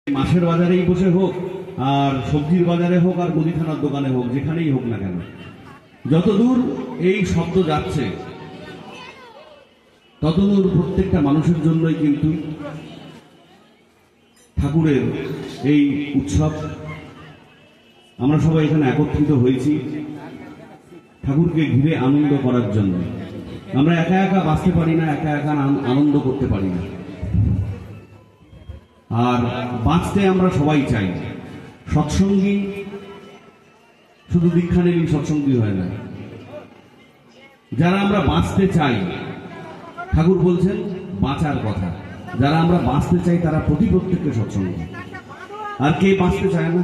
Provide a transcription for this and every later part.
মাছের বাজারেই বসে হোক আর সবজির বাজারে হোক আর মুদিখানার দোকানে হোক, যেখানেই হোক না কেন, যতদূর এই শব্দ যাচ্ছে ততদূর প্রত্যেকটা মানুষের জন্যই কিন্তু ঠাকুরের এই উৎসব। আমরা সবাই এখানে একত্রিত হয়েছি ঠাকুরকে ঘিরে আনন্দ করার জন্য। আমরা একা একা বাঁচতে পারি না, একা একা আনন্দ করতে পারি না। আর বাঁচতে আমরা সবাই চাই। সৎসঙ্গী শুধু দীক্ষা নিলেই সৎসঙ্গী হয় না। যারা আমরা বাঁচতে চাই, ঠাকুর বলছেন বাঁচার কথা, যারা আমরা বাঁচতে চাই তারা প্রত্যেককে সৎসঙ্গী। আর কে বাঁচতে চায় না?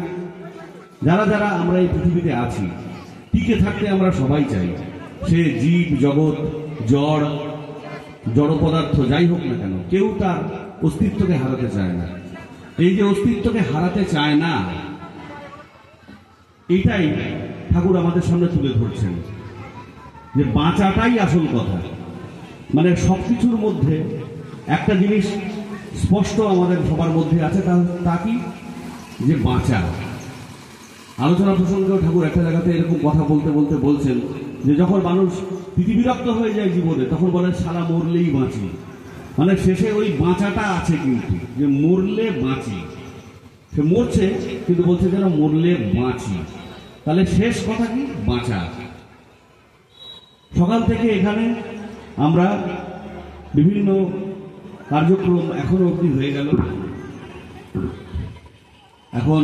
যারা যারা আমরা এই পৃথিবীতে আছি, টিকে থাকতে আমরা সবাই চাই। সে জীব জগৎ, জড় পদার্থ যাই হোক না কেন, কেউ তার অস্তিত্বকে হারাতে চায় না। এই যে অস্তিত্বকে হারাতে চায় না, এটাই ঠাকুর আমাদের সামনে তুলে ধরছেন, যে বাঁচাটাই আসল কথা। মানে সবকিছুর মধ্যে একটা জিনিস স্পষ্ট আমাদের সবার মধ্যে আছে, তা কি? যে বাঁচা। আলোচনা প্রসঙ্গেও ঠাকুর একটা জায়গাতে এরকম কথা বলতে বলতে বলছেন যে যখন মানুষ বিরক্ত হয়ে যায় জীবনে, তখন বলে শালা মরলেই বাঁচি। মানে শেষে ওই বাঁচাটা আছে, কিন্তু যে মরলে বাঁচি। সে মরছে কিন্তু বলছে যেন মরলে বাঁচি। তাহলে শেষ কথা কি? বাঁচা। সকাল থেকে এখানে আমরা বিভিন্ন কার্যক্রম এখনো অবধি হয়ে গেল। এখন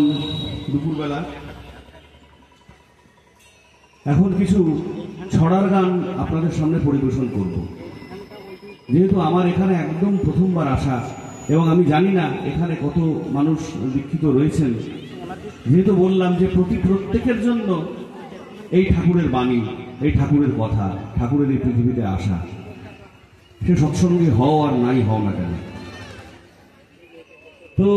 দুপুরবেলা, এখন কিছু ছড়ার গান আপনাদের সামনে পরিবেশন করব। যেহেতু আমার এখানে একদম প্রথমবার আসা এবং আমি জানি না এখানে কত মানুষ দীক্ষিত রয়েছেন, যেহেতু বললাম যে প্রত্যেকের জন্য এই ঠাকুরের বাণী, এই ঠাকুরের কথা, ঠাকুরের এই পৃথিবীতে আসা, সে সৎসঙ্গে হও আর নাই হও না কেন। তো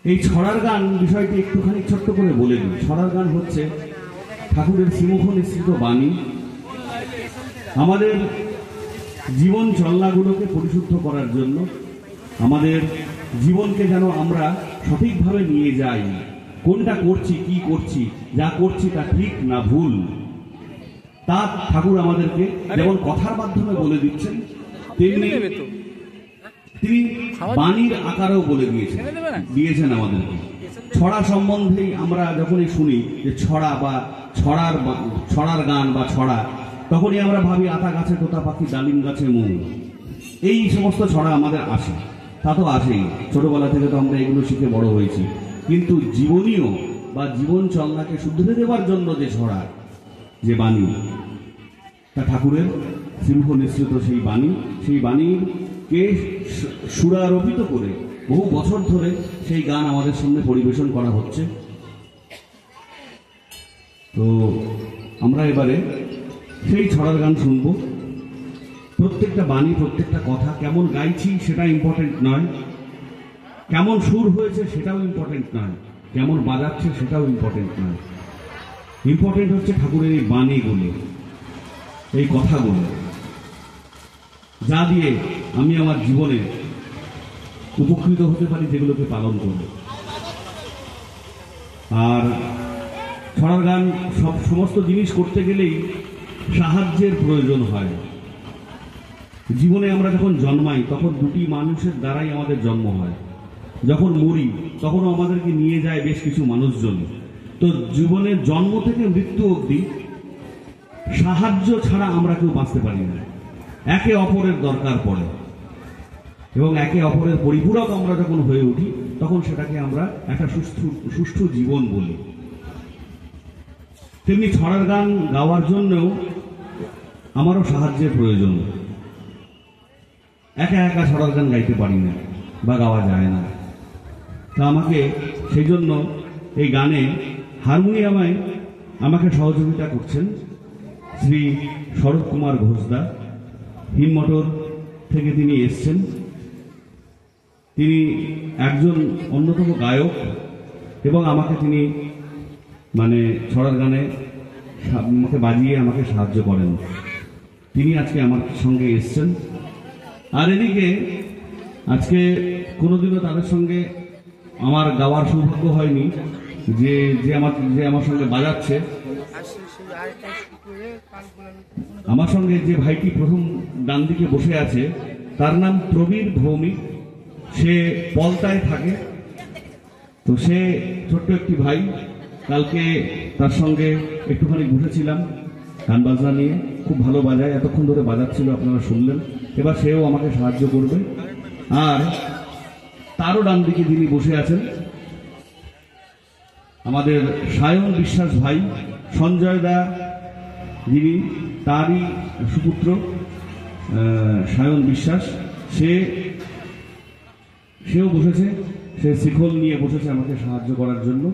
এই ছড়ার গান বিষয়টি একটুখানি ছোট্ট করে বলে দিই। ছড়ার গান হচ্ছে ঠাকুরের শ্রীমুখ নিঃসৃত বাণী, আমাদের জীবন চলনাগুলোকে পরিশুদ্ধ করার জন্য, আমাদের জীবনকে যেন আমরা সঠিকভাবে নিয়ে যাই। কোনটা করছি, কি করছি, যা করছি তা ঠিক না ভুল, তা ঠাকুর আমাদেরকে যেমন কথার মাধ্যমে বলে দিচ্ছেন, তেমনি তিনি বাণীর আকারেও বলে দিয়েছেন আমাদেরকে। ছড়া সম্বন্ধেই আমরা যখনই শুনি যে ছড়া বা ছড়ার গান বা ছড়া, তখনই আমরা ভাবি আতা গাছে তোতা পাখি, ডালিম গাছে মৌ, এই সমস্ত ছড়া আমাদের আসে। তা তো আসেই, ছোটবেলা থেকে তো আমরা এগুলো শিখে বড় হয়েছি। কিন্তু জীবনীয় বা জীবন চলনাকে শুধরে দেওয়ার জন্য যে ছড়া, যে বাণী, তা ঠাকুরের শ্রীমুখ নিঃসৃত সেই বাণীকে সুরারোপিত করে বহু বছর ধরে সেই গান আমাদের সামনে পরিবেশন করা হচ্ছে। তো আমরা এবারে সেই ছড়ার গান শুনব। প্রত্যেকটা বাণী, প্রত্যেকটা কথা কেমন গাইছি সেটা ইম্পর্টেন্ট নয়, কেমন সুর হয়েছে সেটাও ইম্পর্টেন্ট নয়, কেমন বাজাচ্ছে সেটাও ইম্পর্টেন্ট নয়। ইম্পর্টেন্ট হচ্ছে ঠাকুরের এই বাণীগুলো, এই কথাগুলো, যা দিয়ে আমি আমার জীবনে উপকৃত হতে পারি, যেগুলোকে পালন করব। আর ছড়ার গান সমস্ত জিনিস করতে গেলেই সাহায্যের প্রয়োজন হয়। জীবনে আমরা যখন জন্মাই তখন দুটি মানুষের দ্বারাই আমাদের জন্ম হয়। যখন মরি তখনও আমাদেরকে নিয়ে যায় বেশ কিছু মানুষজন। তো জীবনের জন্ম থেকে মৃত্যু অবধি সাহায্য ছাড়া আমরা কেউ বাঁচতে পারি না। একে অপরের দরকার পড়ে এবং একে অপরের পরিপূরক আমরা যখন হয়ে উঠি তখন সেটাকে আমরা একটা সুষ্ঠু জীবন বলি। তেমনি ছড়ার গান গাওয়ার জন্যও আমারও সাহায্যের প্রয়োজন। একা একা ছড়ার গান গাইতে পারি না বা গাওয়া যায় না। তা আমাকে সেই জন্য এই গানে হারমোনিয়ামে আমাকে সহযোগিতা করছেন শ্রী শরৎ কুমার ঘোষদা। হিমমটর থেকে তিনি এসছেন। তিনি একজন অন্যতম গায়ক এবং আমাকে তিনি ছড়ার গানে আমাকে বাজিয়ে আমাকে সাহায্য করেন। তিনি আজকে আমার সঙ্গে এসছেন। আর এদিকে আজকে কোনোদিনও তাদের সঙ্গে আমার গাওয়ার সৌভাগ্য হয়নি, যে যে আমার সঙ্গে বাজাচ্ছে। আমার সঙ্গে যে ভাইটি প্রথম ডান দিকে বসে আছে তার নাম প্রবীর ভৌমিক, সে পলতায় থাকে। তো সে ছোট্ট একটি ভাই, কালকে তার সঙ্গে একটুখানি বসেছিলাম গান বাজনা নিয়ে, খুব ভালো বাজায়, এতক্ষণ ধরে বাজাচ্ছিল, আপনারা শুনলেন। এবার সেও আমাকে সাহায্য করবে। আর তারও ডান দিকে যিনি বসে আছেন আমাদের সায়ন বিশ্বাস ভাই, সঞ্জয় দা যিনি, তারই সুপুত্র সায়ন বিশ্বাস, সেও বসেছে, সে শিখল নিয়ে বসেছে আমাকে সাহায্য করার জন্য।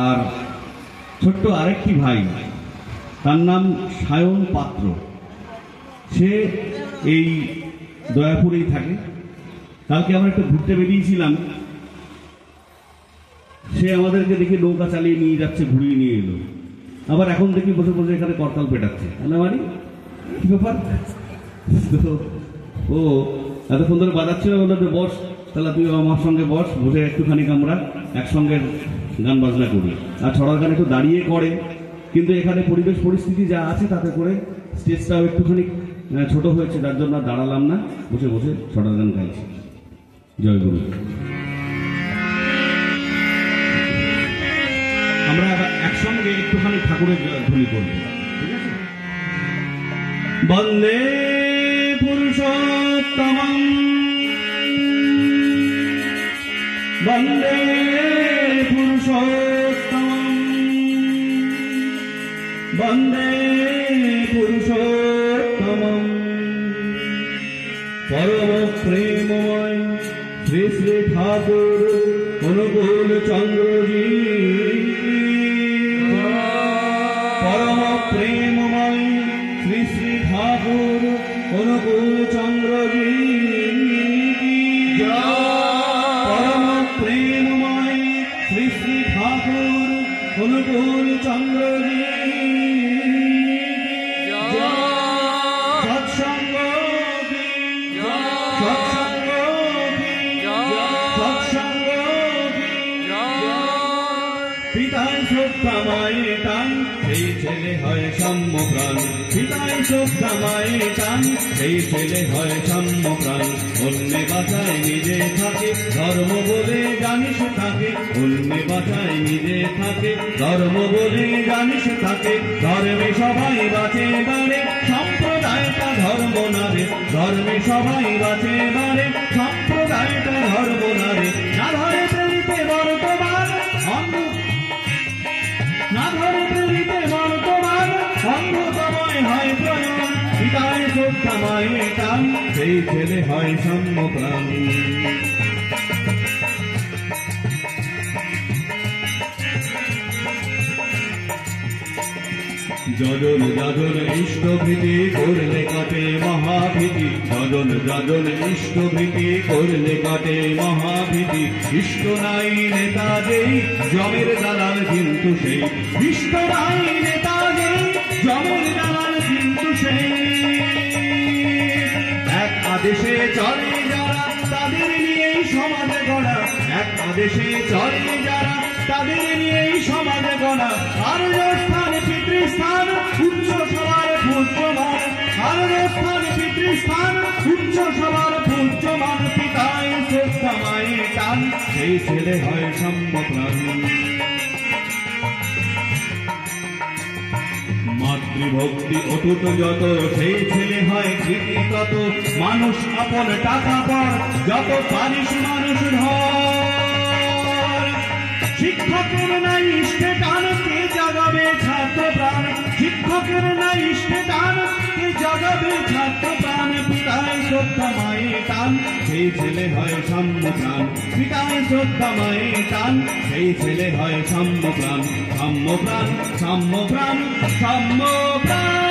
আর ছোট্ট আরেকটি ভাই, তার নাম সায়ন পাত্র, সে এই দয়াপুরেই থাকে। কালকে আমরা একটু ঘুরতে বেরিয়েছিলাম, সে আমাদেরকে দেখে নৌকা চালিয়ে নিয়ে যাচ্ছে, ঘুরিয়ে নিয়ে এলো। আবার এখন দেখি বসে বসে এখানে করতাল পেটাচ্ছে। মানে কি ব্যাপার? ও এতক্ষণ ধরে বাজাচ্ছিল, বললো যে বস, তাহলে তুই আমার সঙ্গে বস, বসে একটুখানি আমরা একসঙ্গে গান বাজনা করি। আর ছড়ার গান একটু দাঁড়িয়ে করে, কিন্তু এখানে পরিবেশ পরিস্থিতি যা আছে তাতে করে স্টেজটাও একটুখানি ছোট হয়েছে, যার জন্য দাঁড়ালাম না, বসে বসে ছড়ার গান গাইছি। জয় গুরু। আমরা একসঙ্গে একটুখানি ঠাকুরের ধ্বনি করব, ঠিক আছে? বন্দে পুরুষোত্তমং বন্দে পুরুষোত্তমং বন্দে পুরুষোত্তমং পরম প্রেমময় শ্রী শ্রী ঠাকুর অনুকূল চন্দ্রজি, পরম প্রেমময় শ্রী শ্রী ঠাকুর অনুকূল চন্দ্রজি, পরম প্রেমময় শ্রী শ্রী ঠাকুর অনুকূল চন্দ্রজি, সৎসঙ্গ পিতায় শ্রদ্ধা মায়ে টান, সেই ছেলে হয় সাম্যপ্রাণ। পিতায় শ্রদ্ধা মায়ে টান, সেই ছেলে হয় সাম্যপ্রাণ। অন্যে বাঁচায় নিজে থাকে, ধর্ম বলে জানিস থাকে। অন্যে বাঁচায় নিজে থাকে, ধর্ম বলে জানিস থাকে। ধর্মে সবাই বাঁচে বাড়ে, সম্প্রদায়টা ধর্ম না রে। ধর্মে সবাই বাঁচে বাড়ে, সম্প্রদায়টা ধর্ম না রে। না ধরে প্রেরিতে বর্তমান না ধরে প্রেরিতে বর্তমান, অন্ধতময় হয় প্রয়োগ। পিতায় শ্রদ্ধা মায়ে টান, সেই ছেলে হয় সাম্যপ্রাণ। যজন যজন ইষ্টভীতি করলে কাটে মহাভীতি। যজন যজন ইষ্টভীতি করলে কাটে মহাভীতি। ইষ্ট নাই নেতা যেই, জমের দালাল কিন্তু সেই। ইষ্ট নাই নেতা যেই, জমের দালাল কিন্তু সেই। এক আদেশে চলে যারা, তাদের নিয়েই সমাজ গড়া। এক আদেশে চলে যারা, তাদের নিয়েই সমাজ গড়া। আর স্থান পিতৃস্থান উচ্চ সবার পূজ্যমান। আর স্থান পিতৃস্থান উচ্চ সবার পূজ্যমান। পিতায় শ্রদ্ধা মায়ে টান, সেই ছেলে হয় সাম্যপ্রাণ। মাতৃভক্তি অটুট যত, সেই ছেলে হয় কৃতি তত। মানুষ আপন টাকা পর, যত পারিস মানুষ ধর। শিক্ষকের নাই ইষ্টে টান, কে জাগাবে ছাত্র প্রাণ। শিক্ষকের নাই ইষ্টে টান, কে জাগাবে ছাত্র প্রাণ। পিতায় শ্রদ্ধা মায়ে টান, সেই ছেলে হয় সাম্যপ্রাণ। পিতায় শ্রদ্ধা মায়ে টান, সেই ছেলে হয় সাম্যপ্রাণ। সাম্যপ্রাণ সাম্যপ্রাণ সাম্যপ্রাণ।